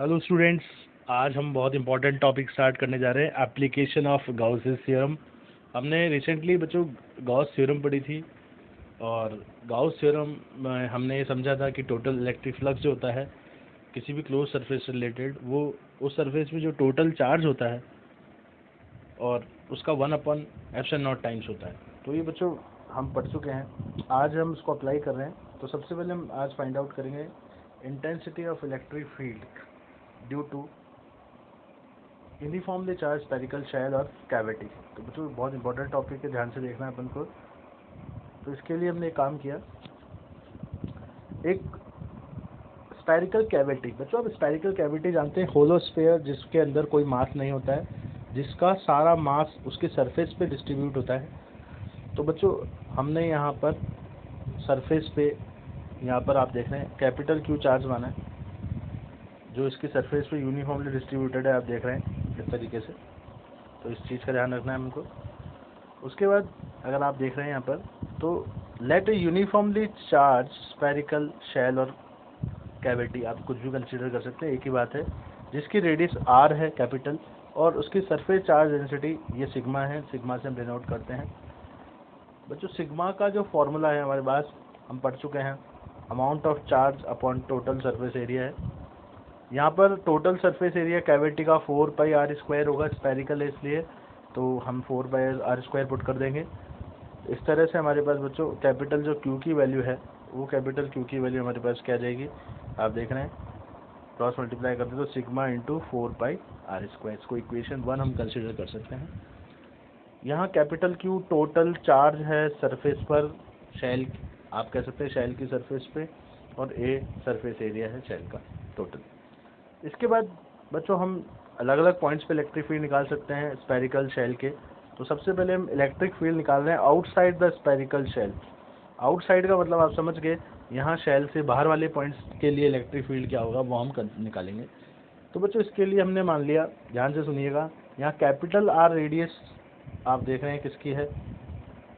Hello students, आज हम बहुत इंपॉर्टेंट टॉपिक स्टार्ट करने जा रहे हैं, एप्लीकेशन ऑफ गाउसेस थ्योरम। हमने रिसेंटली बच्चों गाउस थ्योरम पढ़ी थी और गाउस थ्योरम में हमने ये समझा था कि टोटल इलेक्ट्रिक फ्लक्स जो होता है किसी भी क्लोज सरफेस से रिलेटेड, वो उस सरफेस में जो टोटल चार्ज होता है और उसका 1/ε0 टाइम्स होता है। तो ये बच्चों हम पढ़ चुके हैं, आज हम इसको अप्लाई कर रहे हैं। तो सबसे पहले हम आज फाइंड आउट करेंगे intensity of electric field due to uniformly charge spherical shell और कैविटी। तो बच्चों बहुत इंपॉर्टेंट टॉपिक है, ध्यान से देखना है अपन को। तो इसके लिए हमने एक काम किया, एक स्फेरिकल कैविटी। बच्चों आप स्फेरिकल कैविटी जानते हैं, होलो स्फीयर जिसके अंदर कोई मास नहीं होता है, जिसका सारा मास उसके सरफेस पे डिस्ट्रीब्यूट होता है। तो बच्चों हमने यहाँ पर सरफेस पे, यहाँ पर आप देख रहे हैं कैपिटल क्यू चार्ज माना है जो इसकी सरफेस पे यूनिफॉर्मली डिस्ट्रीब्यूटेड है, आप देख रहे हैं इस तरीके से। तो इस चीज़ का ध्यान रखना है हमको। उसके बाद अगर आप देख रहे हैं यहाँ पर, तो let a uniformly charge spherical shell और कैविटी, आप कुछ भी कंसीडर कर सकते हैं, एक ही बात है, जिसकी रेडियस आर है कैपिटल और उसकी सरफेस चार्ज डेंसिटी ये सिग्मा है, सिग्मा से हम डिनोट करते हैं। बच्चों सिग्मा का जो फॉर्मूला है हमारे पास, हम पढ़ चुके हैं, amount of charge upon total surface area है। यहाँ पर टोटल सरफेस एरिया कैविटी का 4πr² होगा, स्फेरिकल है इसलिए, तो हम 4πr² पुट कर देंगे। इस तरह से हमारे पास बच्चों कैपिटल जो क्यू की वैल्यू है, वो कैपिटल क्यू की वैल्यू हमारे पास क्या जाएगी, आप देख रहे हैं, क्रॉस मल्टीप्लाई करते तो सिग्मा इंटू 4πr²। इसको इक्वेशन 1 हम कंसिडर कर सकते हैं। यहाँ कैपिटल क्यू टोटल चार्ज है सरफेस पर, शेल आप कह सकते हैं शेल की सरफेस पे, और ए सरफेस एरिया है शेल का टोटल। इसके बाद बच्चों हम अलग अलग पॉइंट्स पे इलेक्ट्रिक फील्ड निकाल सकते हैं स्फेरिकल शेल के। तो सबसे पहले हम इलेक्ट्रिक फील्ड निकाल रहे हैं outside the spherical shell. Outside का मतलब आप समझ गए, यहाँ शेल से बाहर वाले पॉइंट्स के लिए इलेक्ट्रिक फील्ड क्या होगा वो हम निकालेंगे। तो बच्चों इसके लिए हमने मान लिया, ध्यान से सुनिएगा, यहाँ कैपिटल आर रेडियस आप देख रहे हैं किसकी है,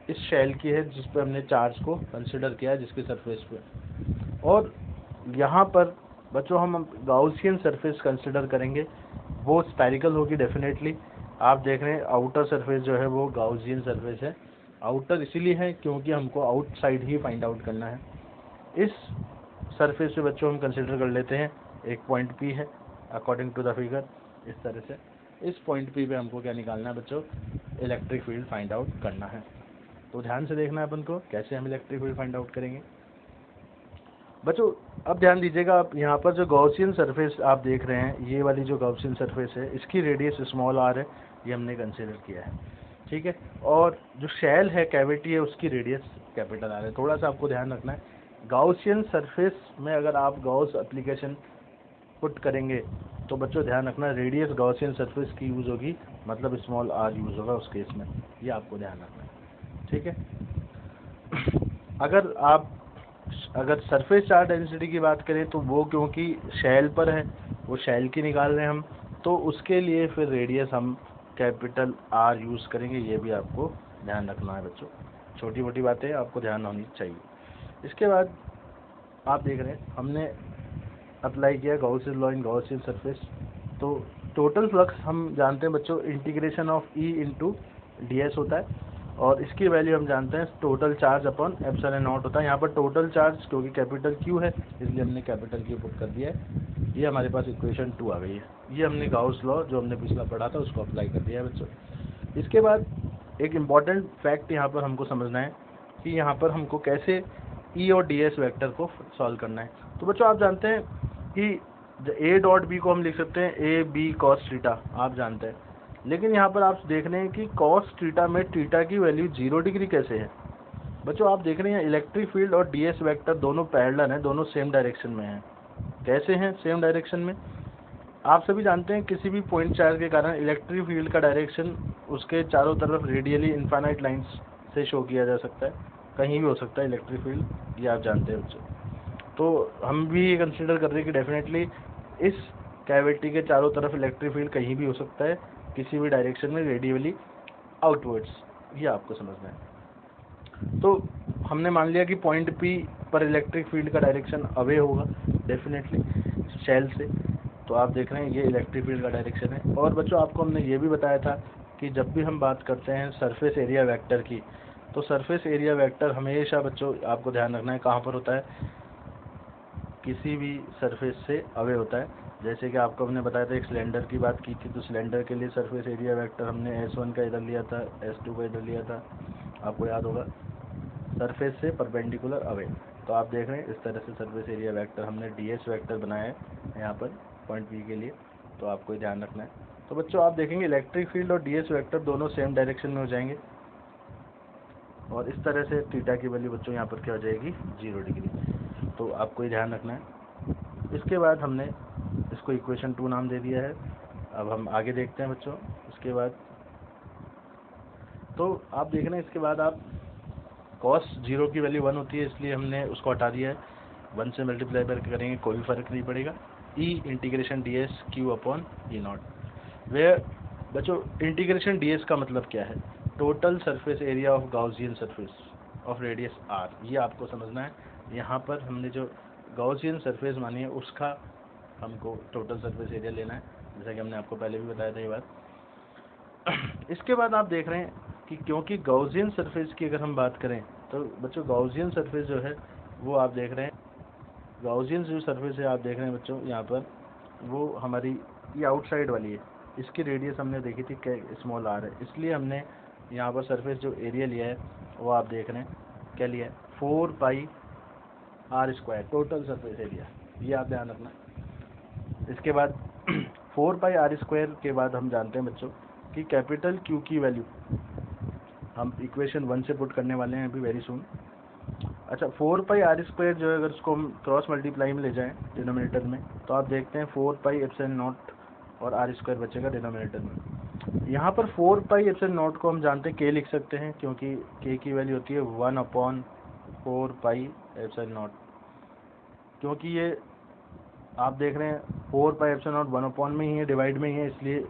इस शेल की है जिस पर हमने चार्ज को कंसिडर किया है, जिसके सरफेस पे। और यहाँ पर बच्चों हम गाउसियन सरफेस कंसिडर करेंगे, वो स्फेरिकल होगी डेफिनेटली। आप देख रहे हैं आउटर सरफेस जो है वो गाउसियन सरफेस है। आउटर इसीलिए है क्योंकि हमको आउटसाइड ही फाइंड आउट करना है। इस सरफेस पे बच्चों हम कंसिडर कर लेते हैं एक पॉइंट पी है, अकॉर्डिंग टू द फिगर। इस तरह से इस पॉइंट पी पे हमको क्या निकालना है बच्चों, इलेक्ट्रिक फील्ड फाइंड आउट करना है। तो ध्यान से देखना है अपन को कैसे हम इलेक्ट्रिक फील्ड फाइंड आउट करेंगे। बच्चों अब ध्यान दीजिएगा, आप यहाँ पर जो गॉसियन सरफेस आप देख रहे हैं, ये वाली जो गॉसियन सरफेस है, इसकी रेडियस स्मॉल आर है, ये हमने कंसीडर किया है, ठीक है। और जो शेल है कैविटी है, उसकी रेडियस कैपिटल आर है। थोड़ा सा आपको ध्यान रखना है, गॉसियन सरफेस में अगर आप गॉस एप्लीकेशन पुट करेंगे तो बच्चों ध्यान रखना, रेडियस गॉसियन सरफेस की यूज़ होगी, मतलब स्मॉल आर यूज़ होगा उस केस में, ये आपको ध्यान रखना है, ठीक है। अगर सरफेस चार्ज डेंसिटी की बात करें तो वो क्योंकि शेल पर है, वो शेल की निकाल रहे हैं हम, तो उसके लिए फिर रेडियस हम कैपिटल आर यूज़ करेंगे, ये भी आपको ध्यान रखना है बच्चों। छोटी मोटी बातें आपको ध्यान होनी चाहिए। इसके बाद आप देख रहे हैं हमने अप्लाई किया Gaussian law in Gaussian surface. तो टोटल फ्लक्स हम जानते हैं बच्चों, integration of E into D S होता है, और इसकी वैल्यू हम जानते हैं टोटल चार्ज अपॉन ε0 होता है। यहाँ पर टोटल चार्ज क्योंकि कैपिटल क्यू है इसलिए हमने कैपिटल क्यू पुट कर दिया है। ये हमारे पास इक्वेशन 2 आ गई है। ये हमने गाउस लॉ जो हमने पिछला पढ़ा था उसको अप्लाई कर दिया है बच्चों। इसके बाद एक इम्पॉर्टेंट फैक्ट यहाँ पर हमको समझना है कि यहाँ पर हमको कैसे ई और डी एस वैक्टर को सॉल्व करना है। तो बच्चों आप जानते हैं कि ए डॉट बी को हम लिख सकते हैं ए बी कॉस थीटा, आप जानते हैं, लेकिन यहाँ पर आप देख रहे हैं कि कॉस थीटा में थीटा की वैल्यू 0 डिग्री कैसे है। बच्चों आप देख रहे हैं इलेक्ट्रिक फील्ड और डीएस वेक्टर दोनों पैरेलल हैं, दोनों सेम डायरेक्शन में हैं। कैसे हैं सेम डायरेक्शन में, आप सभी जानते हैं किसी भी पॉइंट चार्ज के कारण इलेक्ट्रिक फील्ड का डायरेक्शन उसके चारों तरफ रेडियली इनफाइनाइट लाइंस से शो किया जा सकता है, कहीं भी हो सकता है इलेक्ट्रिक फील्ड, ये आप जानते हैं बच्चों। तो हम भी ये कंसिडर कर रहे हैं कि डेफिनेटली इस कैविटी के चारों तरफ इलेक्ट्रिक फील्ड कहीं भी हो सकता है, किसी भी डायरेक्शन में रेडियली आउटवर्ड्स, ये आपको समझना है। तो हमने मान लिया कि पॉइंट पी पर इलेक्ट्रिक फील्ड का डायरेक्शन अवे होगा डेफिनेटली शेल से। तो आप देख रहे हैं ये इलेक्ट्रिक फील्ड का डायरेक्शन है। और बच्चों आपको हमने ये भी बताया था कि जब भी हम बात करते हैं सरफेस एरिया वेक्टर की, तो सरफेस एरिया वेक्टर हमेशा बच्चों आपको ध्यान रखना है कहाँ पर होता है, किसी भी सरफेस से अवे होता है। जैसे कि आपको हमने बताया था एक सिलेंडर की बात की थी, तो सिलेंडर के लिए सरफेस एरिया वेक्टर हमने S1 का इधर लिया था, S2 का इधर लिया था, आपको याद होगा, सरफेस से परपेंडिकुलर अवे। तो आप देख रहे हैं इस तरह से सरफेस एरिया वेक्टर हमने DS वेक्टर बनाया है यहाँ पर पॉइंट P के लिए, तो आपको ये ध्यान रखना है। तो बच्चों आप देखेंगे इलेक्ट्रिक फील्ड और DS वेक्टर दोनों सेम डायरेक्शन में हो जाएंगे, और इस तरह से थीटा की वैल्यू बच्चों यहाँ पर क्या हो जाएगी, 0 डिग्री। तो आपको ये ध्यान रखना है। इसके बाद हमने इसको इक्वेशन 2 नाम दे दिया है। अब हम आगे देखते हैं बच्चों। इसके बाद तो आप देख रहे हैं इसके बाद आप cos 0 की वैल्यू 1 होती है, इसलिए हमने उसको हटा दिया है, 1 से मल्टीप्लाई करके करेंगे कोई भी फर्क नहीं पड़ेगा। E integration ds q upon E0, वे बच्चों इंटीग्रेशन ds का मतलब क्या है, total surface area of Gaussian surface of radius r, ये आपको समझना है। यहाँ पर हमने जो गाउसियन सरफेस मानी है उसका हमको टोटल सरफेस एरिया लेना है, जैसा कि हमने आपको पहले भी बताया था ये बात। इसके बाद आप देख रहे हैं कि क्योंकि गाउसियन सरफेस की अगर हम बात करें तो बच्चों गाउसियन सरफेस जो है वो आप देख रहे हैं, गाउसियन जो सरफेस है आप देख रहे हैं बच्चों यहाँ पर, वो हमारी ये आउटसाइड वाली है, इसकी रेडियस हमने देखी थी स्मॉल r है, इसलिए हमने यहाँ पर सरफेस जो एरिया लिया है वो आप देख रहे हैं क्या लिया है, 4 पाई r² टोटल सरफेस एरिया, ये आप ध्यान रखना। इसके बाद 4 पाई r² के बाद हम जानते हैं बच्चों कि कैपिटल Q की वैल्यू हम इक्वेशन 1 से पुट करने वाले हैं अभी वेरी सून। अच्छा 4 पाई r² जो है अगर उसको हम क्रॉस मल्टीप्लाई में ले जाएं डिनोमिनेटर में, तो आप देखते हैं 4 पाई एप्सिलॉन नॉट और r² बचेगा डिनोमिनेटर में। यहाँ पर 4 पाई एप्सिलॉन नॉट को हम जानते हैं k लिख सकते हैं, क्योंकि k की वैल्यू होती है 1 अपॉन 4 पाई एप्सिलॉन नॉट, क्योंकि ये आप देख रहे हैं 4 पाई एप्सिलॉन नॉट 1 अपॉन में ही है, डिवाइड में ही है, इसलिए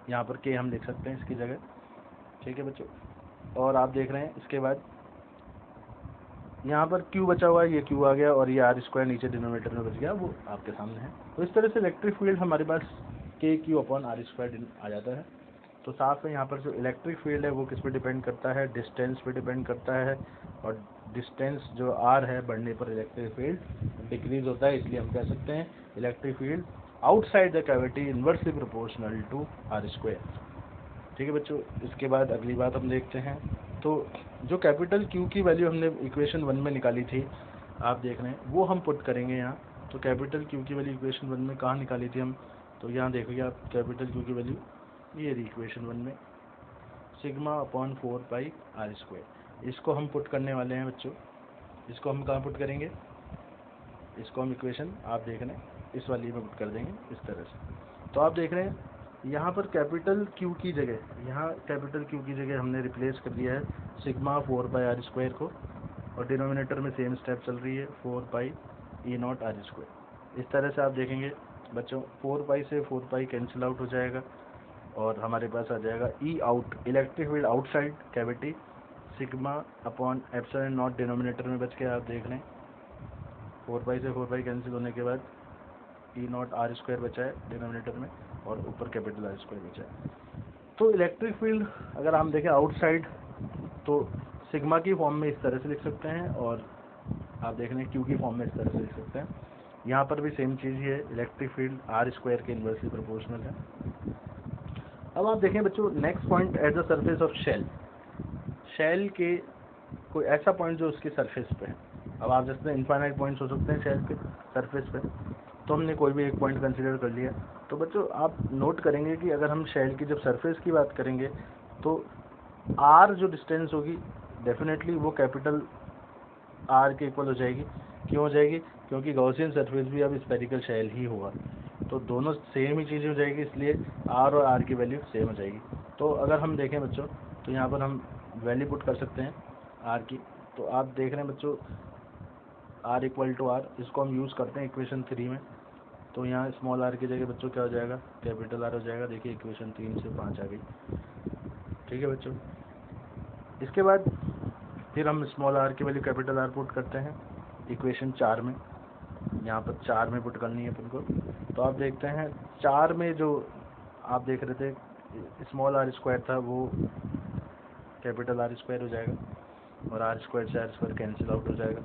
यहाँ पर k हम लिख सकते हैं इसकी जगह। ठीक है बच्चों, और आप देख रहे हैं इसके बाद यहाँ पर Q बचा हुआ है, ये Q आ गया, और ये r² नीचे डिनोमिनेटर में बच गया, वो आपके सामने है। तो इस तरह से इलेक्ट्रिक फील्ड हमारे पास KQ अपॉन r² आ जाता है। तो साफ है यहाँ पर जो इलेक्ट्रिक फील्ड है वो किस पे डिपेंड करता है, डिस्टेंस पे डिपेंड करता है, और डिस्टेंस जो r है बढ़ने पर इलेक्ट्रिक फील्ड डिक्रीज होता है, इसलिए हम कह सकते हैं electric field outside the cavity inversely proportional to r²। ठीक है बच्चों, इसके बाद अगली बात हम देखते हैं। तो जो कैपिटल Q की वैल्यू हमने इक्वेशन 1 में निकाली थी, आप देख रहे हैं वो हम पुट करेंगे यहाँ। तो कैपिटल Q की वैल्यू इक्वेशन 1 में कहाँ निकाली थी हम, तो यहाँ देखिए आप कैपिटल Q की वैल्यू ये रही इक्वेशन 1 में, सिग्मा अपॉन 4 पाई r², इसको हम पुट करने वाले हैं बच्चों। इसको हम कहाँ पुट करेंगे, इसको हम इक्वेशन आप देख रहे हैं इस वाली में पुट कर देंगे इस तरह से। तो आप देख रहे हैं यहाँ पर कैपिटल Q की जगह, यहाँ कैपिटल Q की जगह हमने रिप्लेस कर दिया है सिग्मा 4 पाई r² को, और डिनोमिनेटर में सेम स्टेप चल रही है 4 पाई E0 r²। इस तरह से आप देखेंगे बच्चों 4 पाई से 4 पाई कैंसिल आउट हो जाएगा, और हमारे पास आ जाएगा E out, electric field outside cavity, sigma upon epsilon not denominator में बच के, आप देख रहे हैं 4 पाई से 4 पाई कैंसिल होने के बाद E0 r² बचा है डिनोमिनेटर में, और ऊपर कैपिटल r² बचा है। तो इलेक्ट्रिक फील्ड अगर हम देखें आउटसाइड, तो सिग्मा की फॉर्म में इस तरह से लिख सकते हैं, और आप देख रहे हैं Q की फॉर्म में इस तरह से लिख सकते हैं। यहाँ पर भी सेम चीज़ ही है, इलेक्ट्रिक फील्ड r² के इन्वर्सली प्रोपोर्शनल है। अब आप देखें बच्चों next point at the surface of shell, shell के कोई ऐसा पॉइंट जो उसके सरफेस पे है। अब आप जैसे इनफाइनाइट पॉइंट्स हो सकते हैं शेल के सरफेस पे, तो हमने कोई भी एक पॉइंट कंसीडर कर लिया। तो बच्चों आप नोट करेंगे कि अगर हम शेल की जब सरफेस की बात करेंगे, तो r जो डिस्टेंस होगी डेफिनेटली वो कैपिटल R के इक्वल हो जाएगी। क्यों हो जाएगी, क्योंकि गॉसियन सरफेस भी अब स्फेरिकल शेल ही होगा, तो दोनों सेम ही चीज़ हो जाएगी, इसलिए R और R की वैल्यू सेम हो जाएगी। तो अगर हम देखें बच्चों, तो यहाँ पर हम वैल्यू पुट कर सकते हैं R की। तो आप देख रहे हैं बच्चों R इक्वल टू R, इसको हम यूज़ करते हैं इक्वेशन 3 में। तो यहाँ स्मॉल r की जगह बच्चों क्या हो जाएगा, कैपिटल R हो जाएगा। देखिए इक्वेशन 3 से 5 आ गई। ठीक है बच्चों, इसके बाद फिर हम स्मॉल r की वैल्यू कैपिटल R पुट करते हैं इक्वेशन 4 में, यहाँ पर 4 में पुट करनी है अपन को। तो आप देखते हैं 4 में जो आप देख रहे थे स्मॉल आर स्क्वायर था वो कैपिटल आर स्क्वायर हो जाएगा और आर स्क्वायर से आर स्क्वायर कैंसिल आउट हो जाएगा।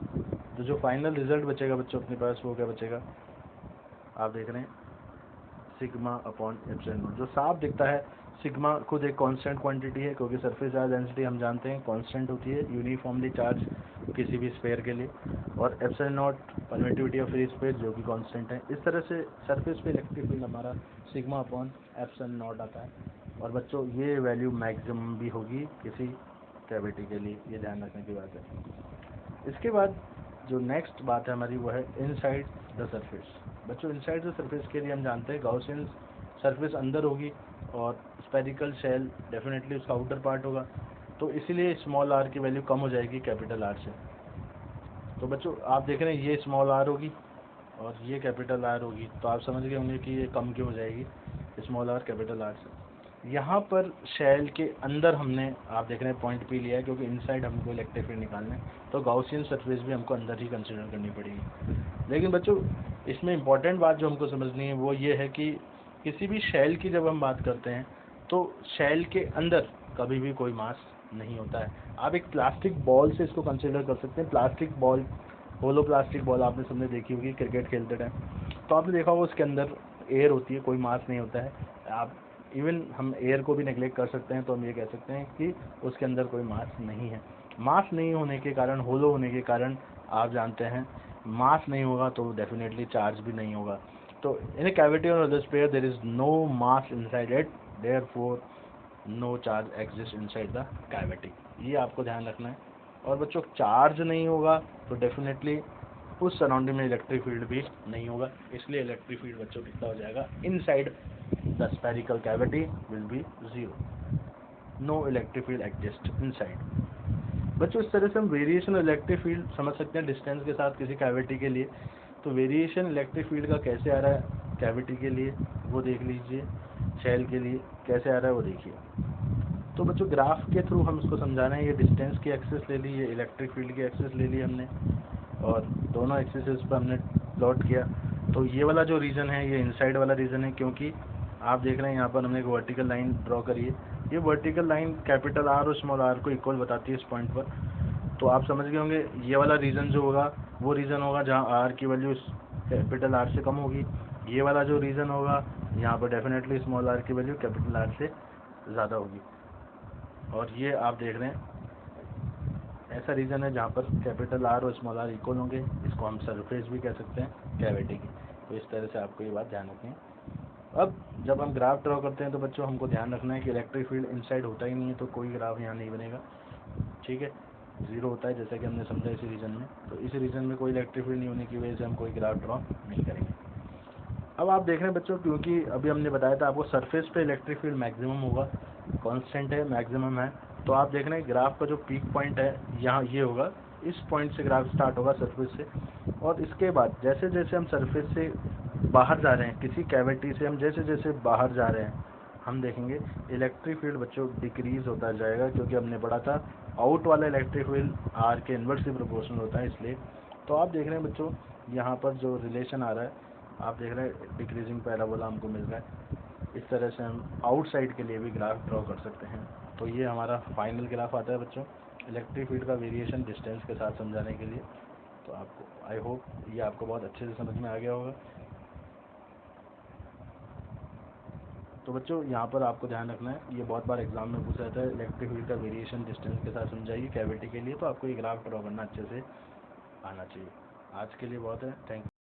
तो जो फाइनल रिजल्ट बचेगा बच्चों अपने पास वो क्या बचेगा, आप देख रहे हैं सिग्मा अपॉन एप्सिलॉन नॉट। जो साफ दिखता है सिग्मा खुद एक कांस्टेंट क्वांटिटी है, क्योंकि सरफेस चार्ज डेंसिटी हम जानते हैं कांस्टेंट होती है यूनिफॉर्मली चार्ज किसी भी स्फीयर के लिए, और epsilon not permittivity of free space जो कि कांस्टेंट है। इस तरह से सरफेस पे इलेक्ट्रिक फील्ड हमारा सिग्मा अपॉन एप्सिलॉन नॉट आता है। और बच्चों ये वैल्यू मैक्सिमम भी होगी किसी कैविटी के लिए, ये ध्यान रखने की बात है। इसके बाद जो नेक्स्ट बात है हमारी वो है इनसाइड द सरफेस। बच्चों इनसाइड द सरफेस के लिए हम जानते हैं गॉसियन सरफेस अंदर होगी और स्फेरिकल शेल डेफिनेटली उसका आउटर पार्ट होगा, तो इसीलिए स्मॉल आर की वैल्यू कम हो जाएगी कैपिटल आर से। तो बच्चों आप देख रहे हैं ये स्मॉल आर होगी और ये कैपिटल आर होगी, तो आप समझ गए होंगे कि ये कम क्यों हो जाएगी स्मॉल आर कैपिटल आर से। यहाँ पर शेल के अंदर हमने आप देख रहे हैं पॉइंट पी लिया है, क्योंकि इनसाइड हमको इलेक्ट्रिक फील्ड निकालना है, तो गॉसियन सरफेस भी हमको अंदर ही कंसीडर करनी पड़ेगी। लेकिन बच्चों इसमें इंपॉर्टेंट बात जो हमको समझनी है वो ये है कि किसी भी शेल की जब हम बात करते हैं तो शेल के अंदर कभी भी कोई मास नहीं होता है। आप एक प्लास्टिक बॉल से इसको कंसीडर कर सकते हैं। प्लास्टिक बॉल, होलो प्लास्टिक बॉल आपने सबने देखी होगी क्रिकेट खेलते टाइम, तो आपने देखा होगा उसके अंदर एयर होती है, कोई मास नहीं होता है। आप इवन हम एयर को भी नेगलेक्ट कर सकते हैं, तो हम ये कह सकते हैं कि उसके अंदर कोई मास नहीं है। मास नहीं होने के कारण, होलो होने के कारण आप जानते हैं मास नहीं होगा तो डेफिनेटली चार्ज भी नहीं होगा। तो इन ए कैविटी और other sphere there is no mass inside it, therefore no charge exist inside the cavity, ये आपको ध्यान रखना है। और बच्चों चार्ज नहीं होगा तो डेफिनेटली उस सराउंडिंग में इलेक्ट्रिक फील्ड भी नहीं होगा, इसलिए इलेक्ट्रिक फील्ड बच्चों कितना हो जाएगा inside the spherical cavity will be 0, no electric field exist inside. बच्चों इस तरह से हम वेरिएशन इलेक्ट्रिक फील्ड समझ सकते हैं डिस्टेंस के साथ किसी कैविटी के लिए। तो वेरिएशन इलेक्ट्रिक फील्ड का कैसे आ रहा है कैविटी के लिए वो देख लीजिए, शेल के लिए कैसे आ रहा है वो देखिए। तो बच्चों ग्राफ के थ्रू हम इसको समझा रहे हैं। ये डिस्टेंस की एक्सिस ले ली, ये इलेक्ट्रिक फील्ड की एक्सिस ले ली हमने, और दोनों एक्सिस पर हमने प्लॉट किया। तो ये वाला जो रीजन है ये इनसाइड वाला रीजन है, क्योंकि आप देख रहे हैं यहाँ पर हमने एक वर्टिकल लाइन ड्रॉ करी है। ये वर्टिकल लाइन कैपिटल आर और स्मॉल आर को इक्वल बताती है इस पॉइंट पर। तो आप समझ गए होंगे ये वाला रीजन जो होगा वो रीजन होगा जहाँ आर की वैल्यू कैपिटल आर से कम होगी। ये वाला जो रीजन होगा यहाँ पर डेफिनेटली स्मॉल आर की वैल्यू कैपिटल आर से ज़्यादा होगी। और ये आप देख रहे हैं ऐसा रीजन है जहाँ पर कैपिटल आर और स्मॉल आर इक्वल होंगे, इसको हम सरफेस भी कह सकते हैं कैविटी की। तो इस तरह से आपको ये बात ध्यान रखनी है। अब जब हम ग्राफ ड्रॉ करते हैं तो बच्चों हमको ध्यान रखना है कि इलेक्ट्रिक फील्ड इनसाइड होता ही नहीं है, तो कोई ग्राफ यहाँ नहीं बनेगा, ठीक है। 0 होता है जैसा कि हमने समझा इसी रीजन में, तो इस रीजन में कोई इलेक्ट्रिक फील्ड नहीं होने की वजह से हम कोई ग्राफ ड्रॉ नहीं करेंगे। अब आप देख रहे हैं बच्चों, क्योंकि अभी हमने बताया था आपको सरफेस पे इलेक्ट्रिक फील्ड मैक्सिमम होगा, कांस्टेंट है, मैक्सिमम है। तो आप देख रहे हैं ग्राफ का जो पीक पॉइंट है यहाँ ये होगा, इस पॉइंट से ग्राफ स्टार्ट होगा सरफेस से, और इसके बाद जैसे जैसे हम सरफेस से बाहर जा रहे हैं, किसी कैविटी से हम जैसे जैसे बाहर जा रहे हैं, हम देखेंगे इलेक्ट्रिक फील्ड बच्चों डिक्रीज होता जाएगा, क्योंकि हमने पढ़ा था आउट वाला इलेक्ट्रिक फील्ड आर के इन्वर्सली प्रोपोर्शनल होता है, इसलिए। तो आप देख रहे हैं बच्चों यहाँ पर जो रिलेशन आ रहा है, आप देख रहे हैं डिक्रीजिंग पैराबोला हमको मिल रहा है। इस तरह से हम आउटसाइड के लिए भी ग्राफ ड्रॉ कर सकते हैं। तो ये हमारा फाइनल ग्राफ आता है बच्चों इलेक्ट्रिक फील्ड का वेरिएशन डिस्टेंस के साथ समझाने के लिए। तो आपको आई होप ये आपको बहुत अच्छे से समझ में आ गया होगा। तो बच्चों यहाँ पर आपको ध्यान रखना है, ये बहुत बार एग्जाम में पूछा जाता है इलेक्ट्रिक फील्ड का वेरिएशन डिस्टेंस के साथ समझाइए कैविटी के लिए, तो आपको ये ग्राफ ड्रॉ करना अच्छे से आना चाहिए। आज के लिए बहुत है, थैंक यू।